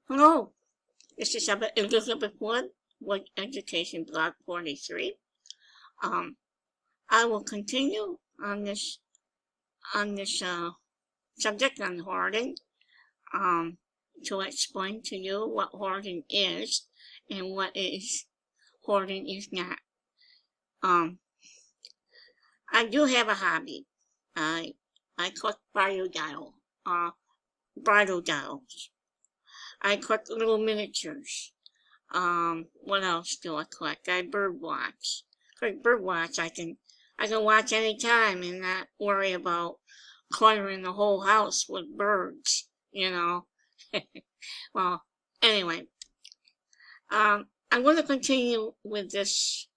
Hello, this is Elizabeth Wood with Education Blog 43. I will continue on this subject on hoarding to explain to you what hoarding is and what is hoarding is not. I do have a hobby. I collect bridal dolls. I collect little miniatures. What else do I collect? I bird watch. Bird watch, I can watch any time and not worry about cluttering the whole house with birds, you know. Well, anyway, I'm going to continue with this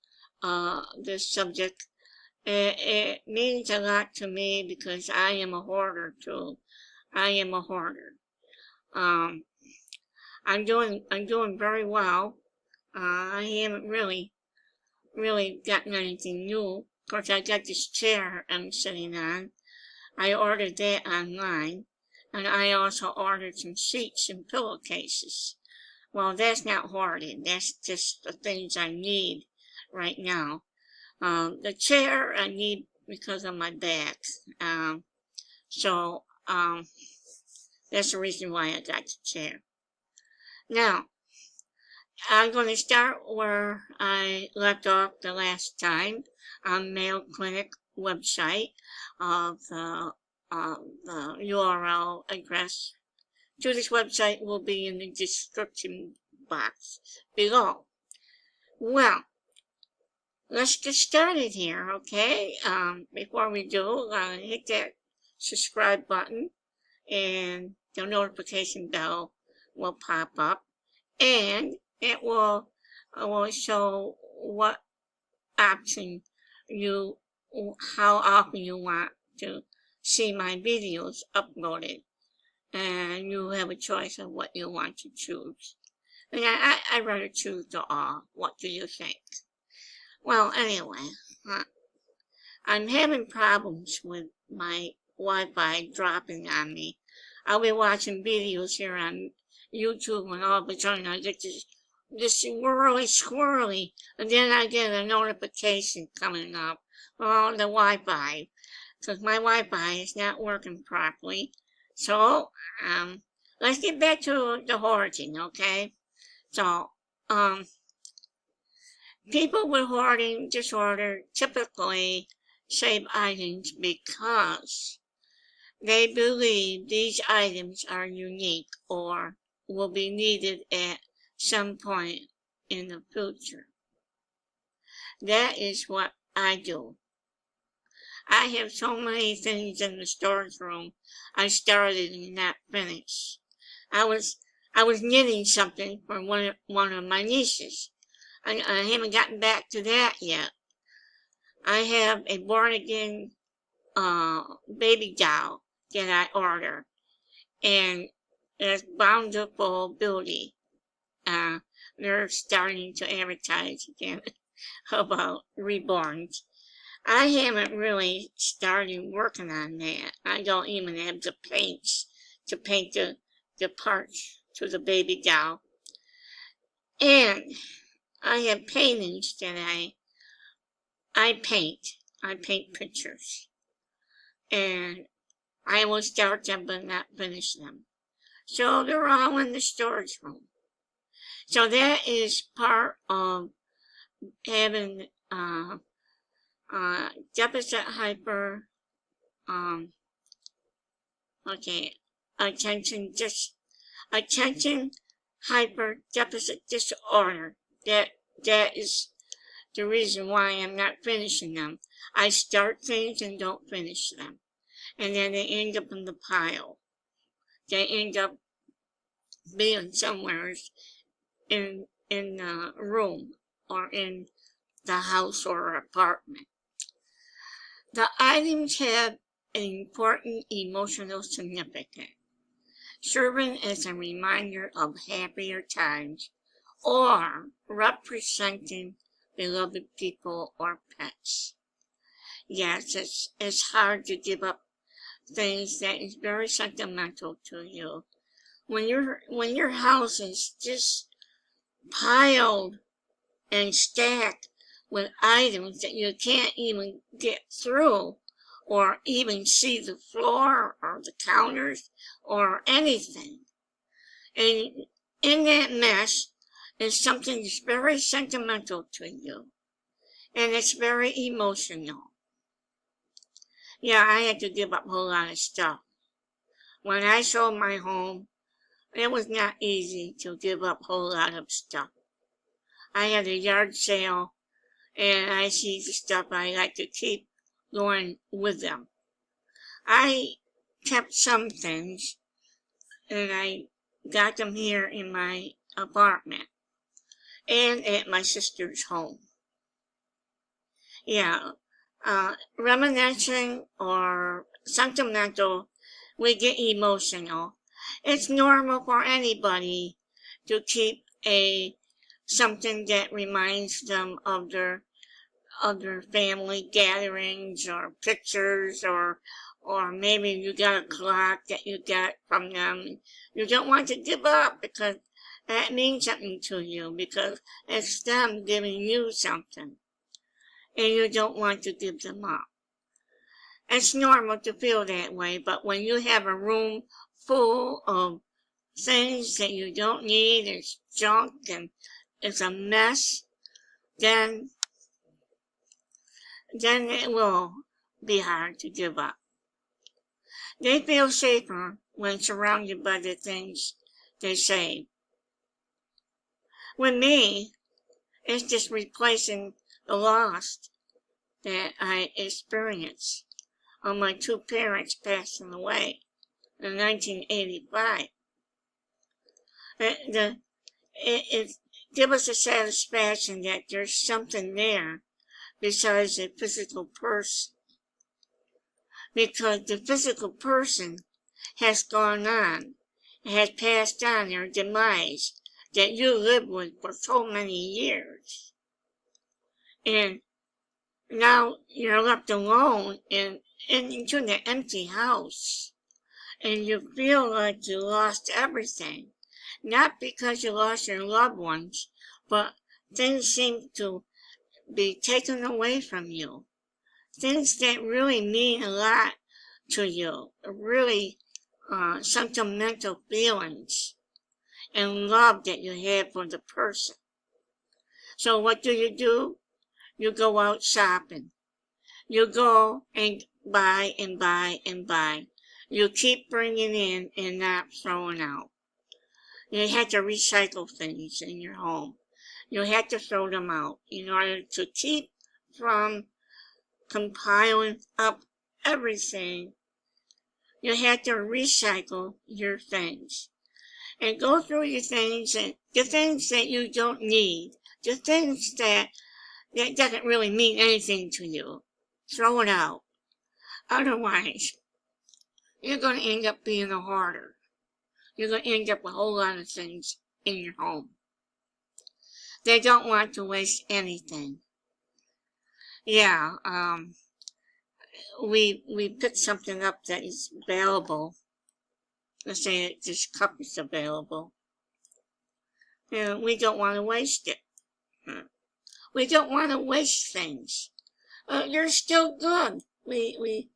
subject. It means a lot to me because I am a hoarder too. I am a hoarder. I'm doing very well. I haven't really gotten anything new. Of course, I got this chair I'm sitting on. I ordered that online, and I also ordered some sheets and pillowcases. Well, that's not hoarding. That's just the things I need right now. The chair I need because of my back. So that's the reason why I got the chair. Now, I'm going to start where I left off the last time on Mayo Clinic website of the URL address to this website will be in the description box below. Well, let's get started here, okay? Before we do, hit that subscribe button and the notification bell will pop up, and it will show what option how often you want to see my videos uploaded, and you have a choice of what you want to choose. And I rather choose the all. What do you think? Well, anyway, I'm having problems with my Wi-Fi dropping on me. I'll be watching videos here on YouTube and all of a sudden I get this squirrely, and then I get a notification coming up on the Wi-Fi, because my Wi-Fi is not working properly. So, let's get back to the hoarding, okay? So, people with hoarding disorder typically save items because they believe these items are unique or will be needed at some point in the future. That is what I do. I have so many things in the storage room I started and not finished. I was knitting something for one of my nieces. I haven't gotten back to that yet. I have a born-again baby doll that I order, and it's bountiful beauty. They're starting to advertise again about reborns. I haven't really started working on that. I don't even have the paints to paint the parts to the baby doll. And I have paintings that I paint. I paint pictures. And I will start them but not finish them. So they're all in the storage room. So that is part of having deficit hyper, attention hyper deficit disorder. That is the reason why I'm not finishing them. I start things and don't finish them, and then they end up in the pile. They end up being somewhere in the room or in the house or apartment. The items have an important emotional significance, serving as a reminder of happier times or representing beloved people or pets. Yes, it's hard to give up things that is very sentimental to you, when your house is just piled and stacked with items that you can't even get through or even see the floor or the counters or anything. And in that mess is something that's very sentimental to you. And it's very emotional. Yeah, I had to give up a whole lot of stuff. When I sold my home, it was not easy to give up a whole lot of stuff. I had a yard sale, and I see the stuff I like to keep going with them. I kept some things, and I got them here in my apartment and at my sister's home. Yeah, reminiscing or sentimental, we get emotional. It's normal for anybody to keep something that reminds them of their family gatherings or pictures or maybe you got a clock that you got from them. You don't want to give up because that means something to you because it's them giving you something and you don't want to give them up. It's normal to feel that way, but when you have a room full of things that you don't need, it's junk and it's a mess, then it will be hard to give up. They feel safer when surrounded by the things they save. With me, it's just replacing the loss that I experienced on my two parents passing away in 1985. It gives us a satisfaction that there's something there besides a physical person. Because the physical person has gone on, has passed on their demise that you lived with for so many years. And now you're left alone into the empty house. And you feel like you lost everything. Not because you lost your loved ones, but things seem to be taken away from you. Things that really mean a lot to you, really sentimental feelings and love that you have for the person. So what do? You go out shopping. You go and buy and buy and buy. You keep bringing in and not throwing out. You have to recycle things in your home. You have to throw them out in order to keep from compiling up everything. You have to recycle your things and go through your things and the things that you don't need, the things that doesn't really mean anything to you. Throw it out. Otherwise, you're going to end up being a hoarder. You're going to end up with a whole lot of things in your home. They don't want to waste anything. Yeah, we pick something up that is available. Let's say this cup is available. And we don't want to waste it. We don't want to waste things. You're still good. We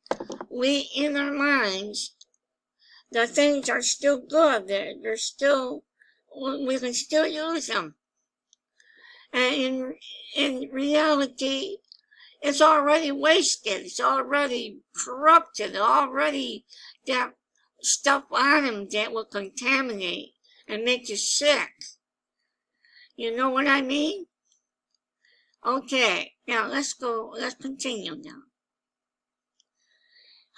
in our minds, the things are still good. They're still, we can still use them. And in reality, it's already wasted. It's already corrupted. Already got stuff on them that will contaminate and make you sick. You know what I mean? Okay, now let's continue now.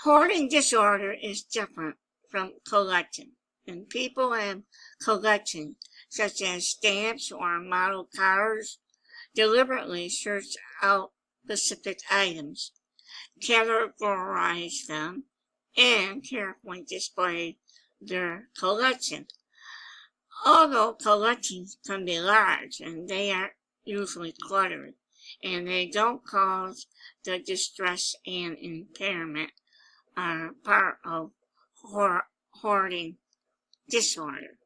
Hoarding disorder is different from collecting, and people have collecting, such as stamps or model cars, deliberately search out specific items, categorize them, and carefully display their collection. Although collections can be large and they are usually cluttered, and they don't cause the distress and impairment are part of hoarding. disorder.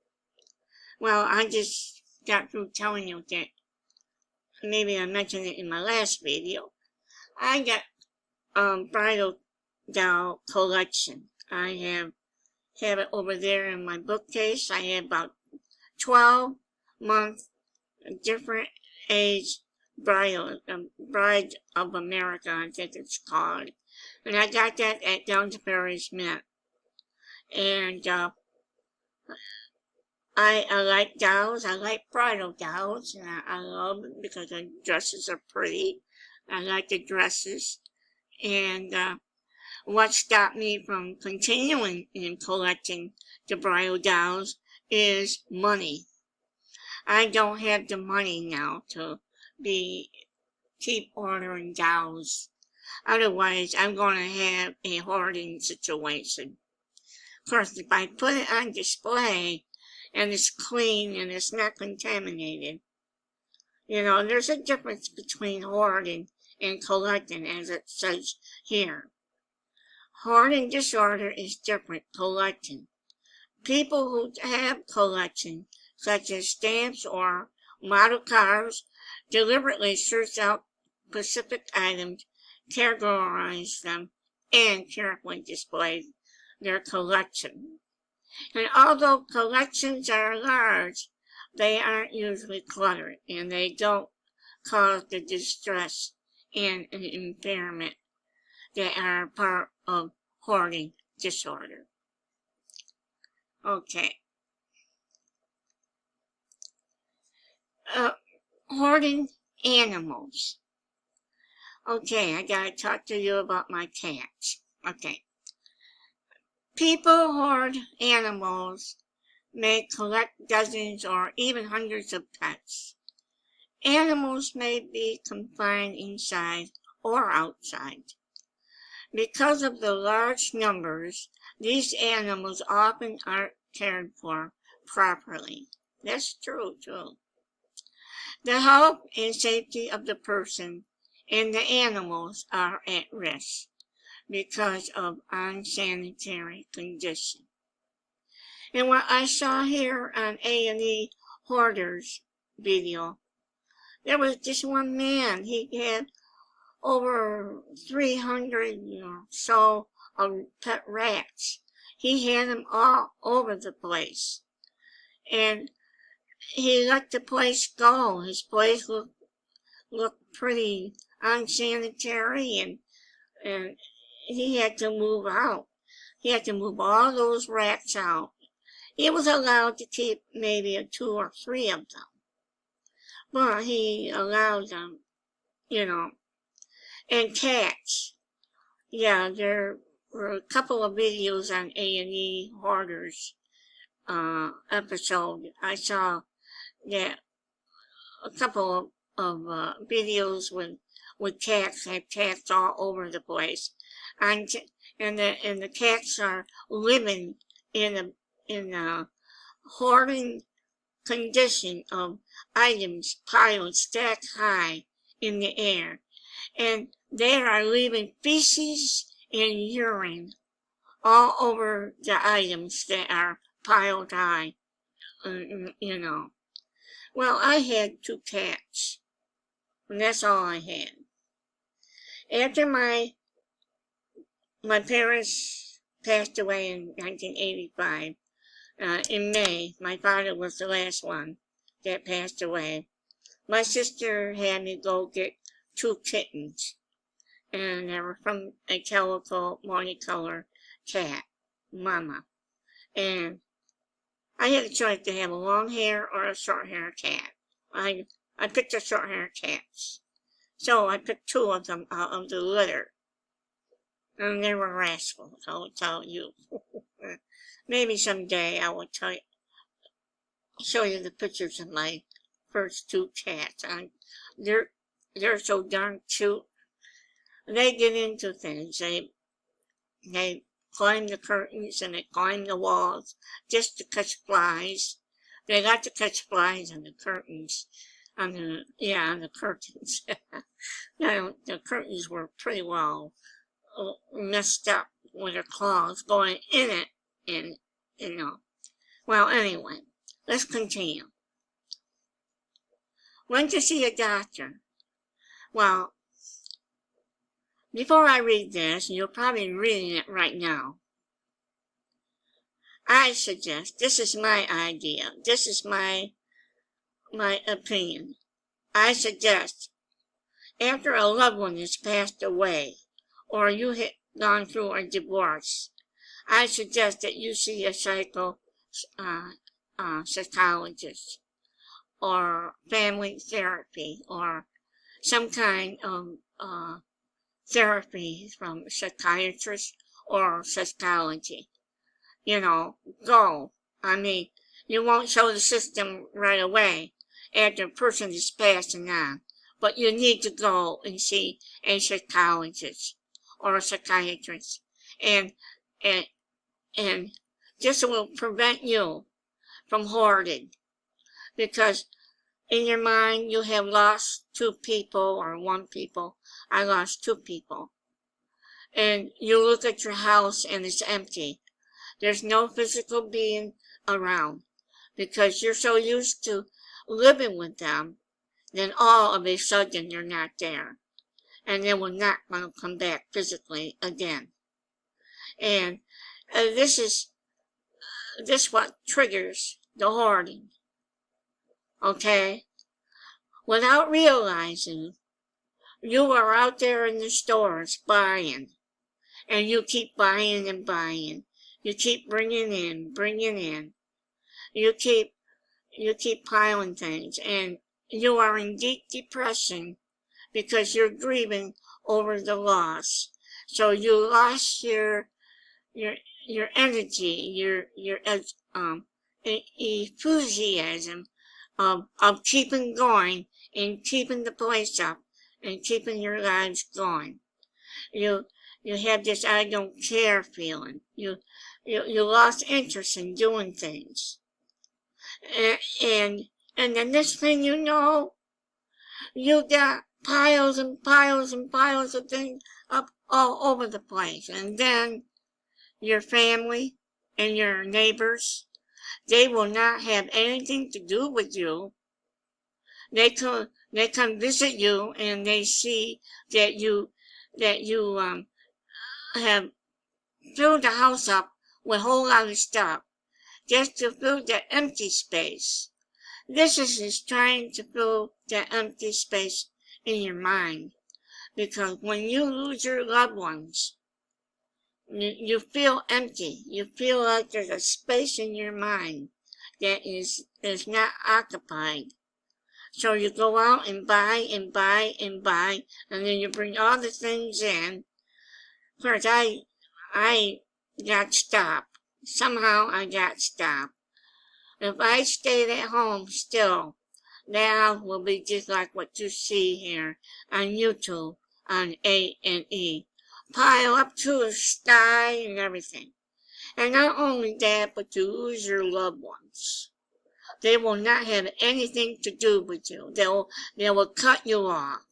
Well, I just got through telling you that, maybe I mentioned it in my last video. I got bridal doll collection. I have it over there in my bookcase. I have about 12-month different age Bride of America, I think it's called. And I got that at Downsbury's Mint. And I like dolls. I like bridal dolls. And I love them because the dresses are pretty. I like the dresses. And what stopped me from continuing in collecting the bridal dolls is money. I don't have the money now to keep ordering dolls. Otherwise, I'm going to have a hoarding situation. Of course, if I put it on display and it's clean and it's not contaminated, there's a difference between hoarding and collecting, as it says here. Hoarding disorder is different collecting. People who have collection, such as stamps or model cars, deliberately search out specific items, categorize them, and carefully display their collection. And although collections are large, they aren't usually cluttered, and they don't cause the distress and impairment that are part of hoarding disorder. Okay. Hoarding animals. Okay, I gotta talk to you about my cats. Okay. People hoard animals, may collect dozens or even hundreds of pets. Animals may be confined inside or outside. Because of the large numbers, these animals often aren't cared for properly. That's true, too. The health and safety of the person and the animals are at risk because of unsanitary conditions. And what I saw here on A&E Hoarders video, there was just one man. He had over 300 or so of pet rats. He had them all over the place. And he let the place go. His place looked pretty unsanitary, and he had to move out. He had to move all those rats out. He was allowed to keep maybe 2 or 3 of them. But he allowed them, And cats. Yeah, there were a couple of videos on A&E Hoarders episode. I saw that a couple of videos with cats, had cats all over the place, and the cats are living in a hoarding condition of items piled stacked high in the air, and they are leaving feces and urine all over the items that are piled high. Well, I had 2 cats, and that's all I had. After my parents passed away in 1985, in May, my father was the last one that passed away. My sister had me go get 2 kittens, and they were from a calico multicolor cat, Mama. And I had a choice to have a long hair or a short hair cat. I picked the short hair cats. So I picked 2 of them out of the litter. And they were rascals, I will tell you. Maybe someday I will show you the pictures of my first 2 cats. They're so darn cute. They get into things. They climb the curtains and they climb the walls just to catch flies. They like to catch flies on the curtains. On the curtains. The curtains were pretty well messed up with their claws going in it, and Well, anyway, let's continue. When to see a doctor? Well, before I read this, you're probably reading it right now. I suggest, this is my idea, this is my opinion. I suggest, after a loved one has passed away, or you have gone through a divorce, I suggest that you see a psychologist, or family therapy, or some kind of therapy from a psychiatrist or psychology. Go. I mean, you won't show the system right away after a person is passing on, but you need to go and see a psychologist or a psychiatrist, and and and this will prevent you from hoarding, because in your mind you have lost two people or one people. I lost two people, and you look at your house and it's empty. There's no physical being around, because you're so used to living with them, then all of a sudden you're not there, and they will not want to come back physically again. And this what triggers the hoarding. Okay? Without realizing, you are out there in the stores buying, and you keep buying and buying. You keep bringing in. You keep piling things, and you are in deep depression because you're grieving over the loss. So you lost your energy, your enthusiasm of keeping going and keeping the place up and keeping your lives going. You have this I don't care feeling. You lost interest in doing things. And the next thing you know, you got piles and piles and piles of things up all over the place. And then your family and your neighbors, they will not have anything to do with you. They come visit you, and they see that you have filled the house up with a whole lot of stuff just to fill the empty space. This is trying to fill the empty space in your mind, because when you lose your loved ones, you feel empty. You feel like there's a space in your mind that is not occupied. So you go out and buy and buy and buy, and then you bring all the things in. Of course, I got stopped. Somehow I got stopped. If I stayed at home still, that will be just like what you see here on YouTube on A&E. Pile up to the sky and everything. And not only that, but you lose your loved ones. They will not have anything to do with you. They will cut you off.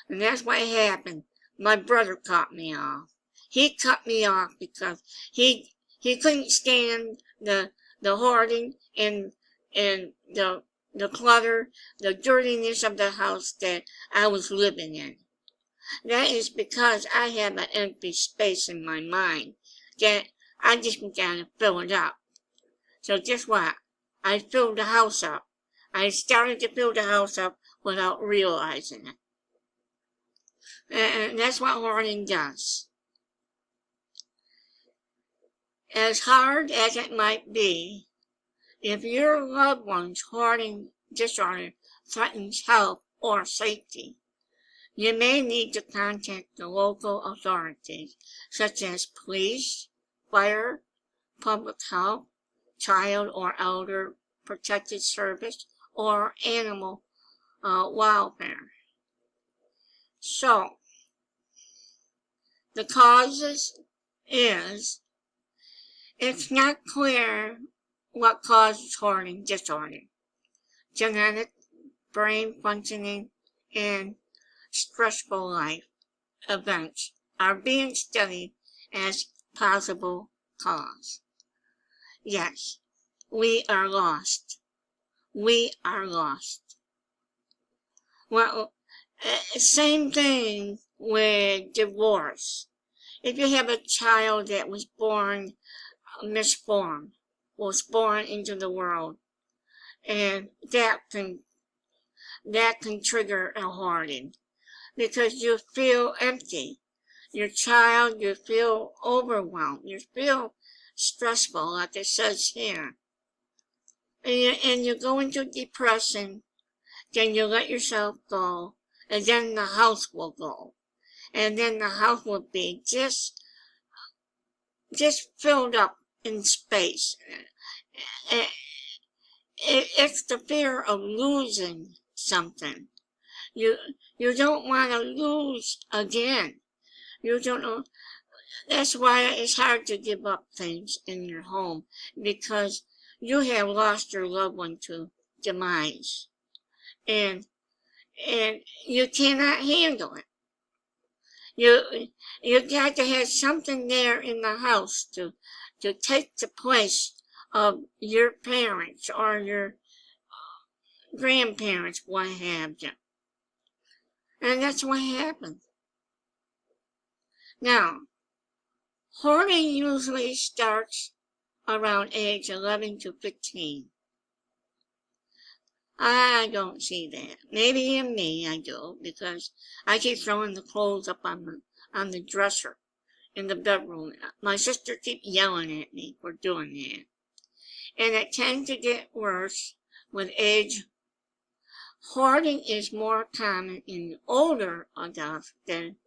And that's what happened. My brother cut me off. He cut me off because he couldn't stand the hoarding and the clutter, the dirtiness of the house that I was living in. That is because I have an empty space in my mind that I just gotta fill it up. So guess what? I filled the house up. I started to fill the house up without realizing it. And that's what hoarding does. As hard as it might be, if your loved one's hoarding disorder threatens health or safety, you may need to contact the local authorities, such as police, fire, public health, child or elder protective service, or animal welfare. So, the causes is, it's not clear what causes hoarding disorder. Genetic, brain functioning, and stressful life events are being studied as possible cause. Yes, we are lost. We are lost. Well, same thing with divorce. If you have a child that was born misformed, was born into the world, and that can trigger a hoarding because you feel empty. Your child, you feel overwhelmed, you feel stressful, like it says here, and you go into depression. Then you let yourself go, and then the house will go, and then the house will be just filled up in space. It's the fear of losing something. You don't want to lose again. You don't know. That's why it's hard to give up things in your home, because you have lost your loved one to demise, and you cannot handle it. You got to have something there in the house to take the place of your parents or your grandparents, what have you. And that's what happened. Now, hoarding usually starts around age 11 to 15. I don't see that. Maybe in me I do, because I keep throwing the clothes up on the dresser in the bedroom. My sister keeps yelling at me for doing that. And it tends to get worse with age. Hoarding is more common in older adults than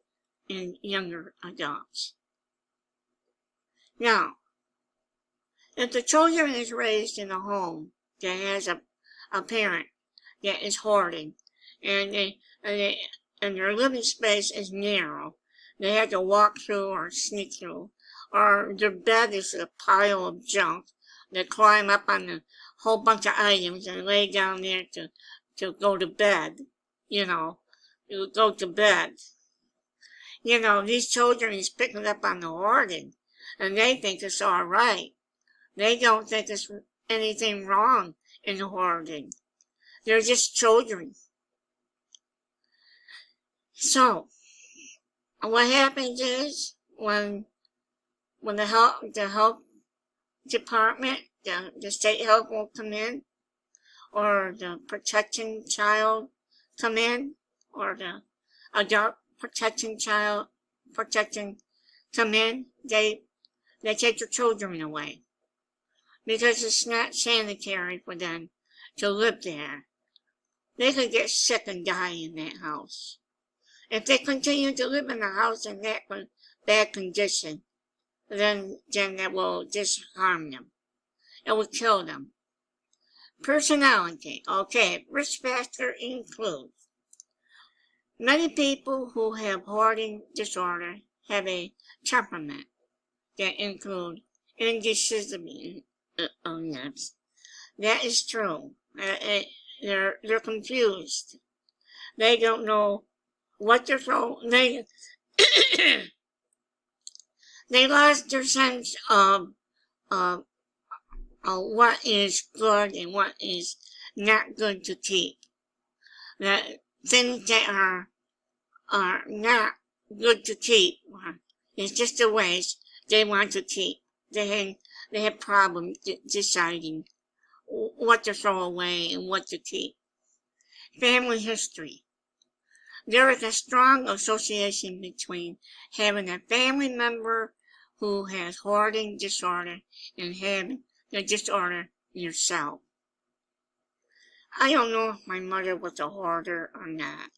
in younger adults. Now, if the children is raised in a home that has a parent that is hoarding, and their living space is narrow, they have to walk through or sneak through, or their bed is a pile of junk, they climb up on a whole bunch of items and lay down there to go to bed. You go to bed. These children is picking up on the hoarding, and they think it's all right. They don't think there's anything wrong in hoarding. They're just children. So, what happens is when the health department, the state health will come in, or the protection child come in, or the adult protection child protection come in, they take your children away, because it's not sanitary for them to live there. They could get sick and die in that house. If they continue to live in the house in that bad condition, then that will just harm them. It will kill them. Personality. Okay, risk factor includes many people who have hoarding disorder have a temperament that include indecision. Yes, that is true. They're confused. They don't know what they're throwing. They lost their sense of what is good and what is not good to keep. The things that are not good to keep is just the ways they want to keep. They have problems deciding what to throw away and what to keep. Family history. There is a strong association between having a family member who has hoarding disorder and having the disorder yourself. I don't know if my mother was a hoarder or not.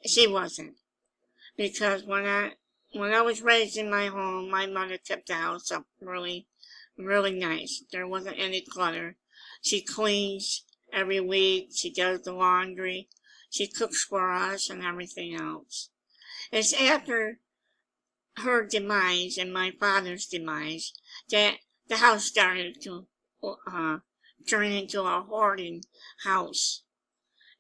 She wasn't, because when I was raised in my home, my mother kept the house up really, really nice. There wasn't any clutter. She cleans every week. She does the laundry. She cooks for us and everything else. It's after her demise and my father's demise that the house started to turn into a hoarding house.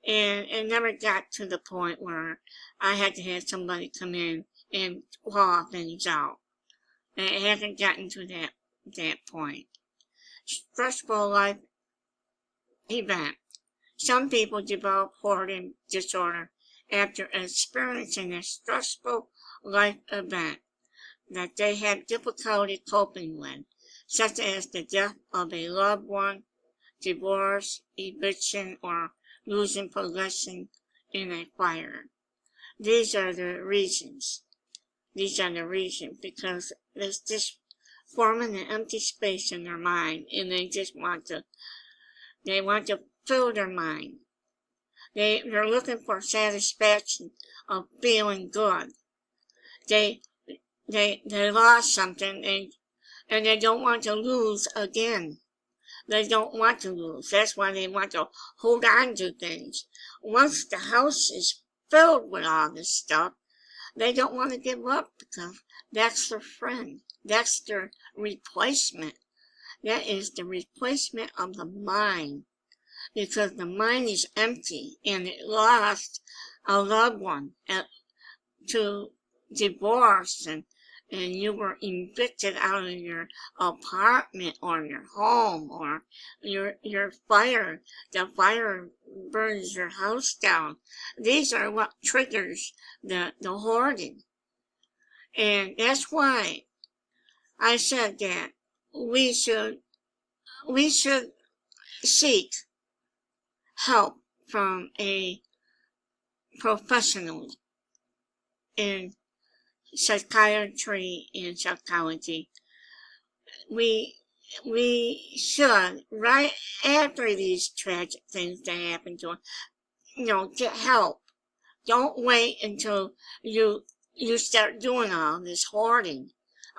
And it never got to the point where I had to have somebody come in and claw things out. And it hasn't gotten to that point. stressful life event. Some people develop hoarding disorder after experiencing a stressful life event that they have difficulty coping with, such as the death of a loved one, divorce, eviction, or losing possession in a fire. These are the reasons. Because there's just forming an empty space in their mind, and they want to fill their mind. They're looking for satisfaction of feeling good. They lost something, and they don't want to lose again. They don't want to lose. That's why they want to hold on to things. Once the house is filled with all this stuff, they don't want to give up because that's their friend. That's their replacement. That is the replacement of the mind. Because the mind is empty and it lost a loved one to divorce, and you were evicted out of your apartment or your home, or the fire burns your house down. These are what triggers the hoarding. And that's why I said that we should seek help from a professional in psychiatry and psychology. We should, right after these tragic things that happen to us, get help. Don't wait until you start doing all this hoarding,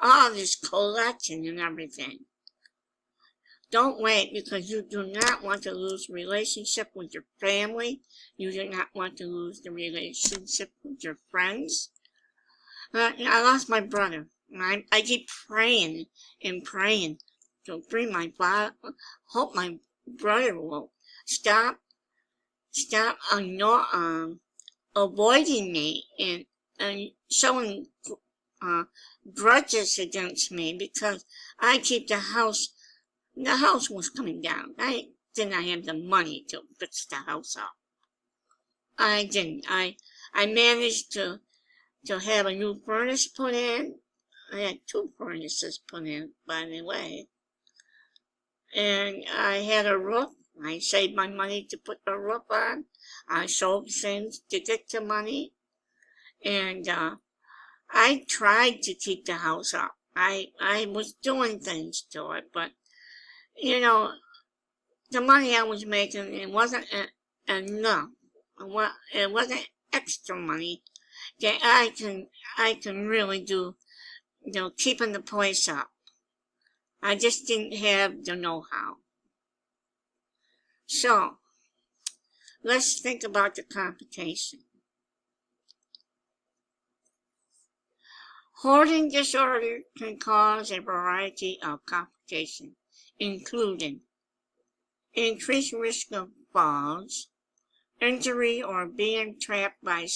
all this collection and everything. Don't wait, because you do not want to lose relationship with your family. You do not want to lose the relationship with your friends. I lost my brother. I keep praying and praying to bring my father. Hope my brother will stop avoiding me and showing grudges against me, because I keep the house. The house was coming down. I did not have the money to fix the house up. I didn't. I managed to have a new furnace put in. I had 2 furnaces put in, by the way. And I had a roof. I saved my money to put the roof on. I sold things to get the money. And I tried to keep the house up. I was doing things to it, but the money I was making, it wasn't enough. It wasn't extra money that I can really do, keeping the place up. I just didn't have the know-how. So, let's think about the complication. Hoarding disorder can cause a variety of complications, including increased risk of falls, injury, or being trapped by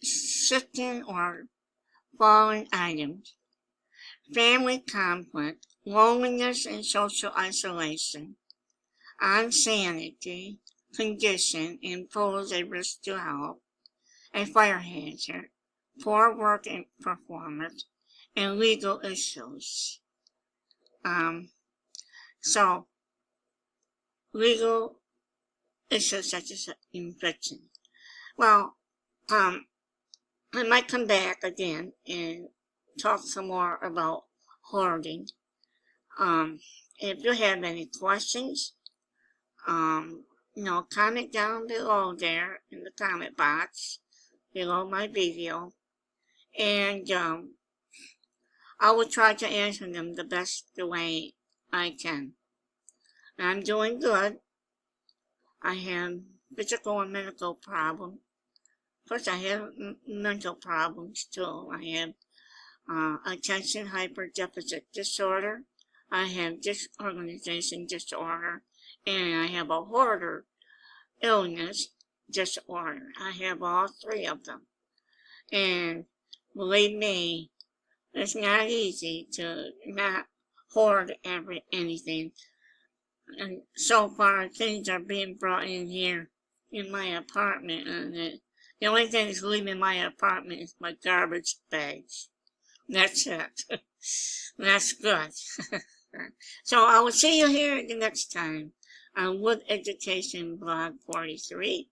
shifting or falling items, family conflict, loneliness and social isolation, insanity, condition, impose a risk to health, a fire hazard, poor work performance, and legal issues. So, legal issues such as eviction. Well, I might come back again and talk some more about hoarding. If you have any questions, comment down below there in the comment box below my video, and I will try to answer them the best way I can. I'm doing good. I have physical and mental problems. Of course, I have mental problems too. I have attention hyperdeficit disorder. I have disorganization disorder, and I have a hoarder illness disorder. I have all 3 of them. And believe me, it's not easy to not hoard anything. And so far, things are being brought in here in my apartment, and the only thing that's leaving my apartment is my garbage bags. That's it. That's good. So I will see you here the next time on Wood Education Blog 43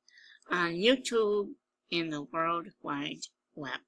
on YouTube in the World Wide Web.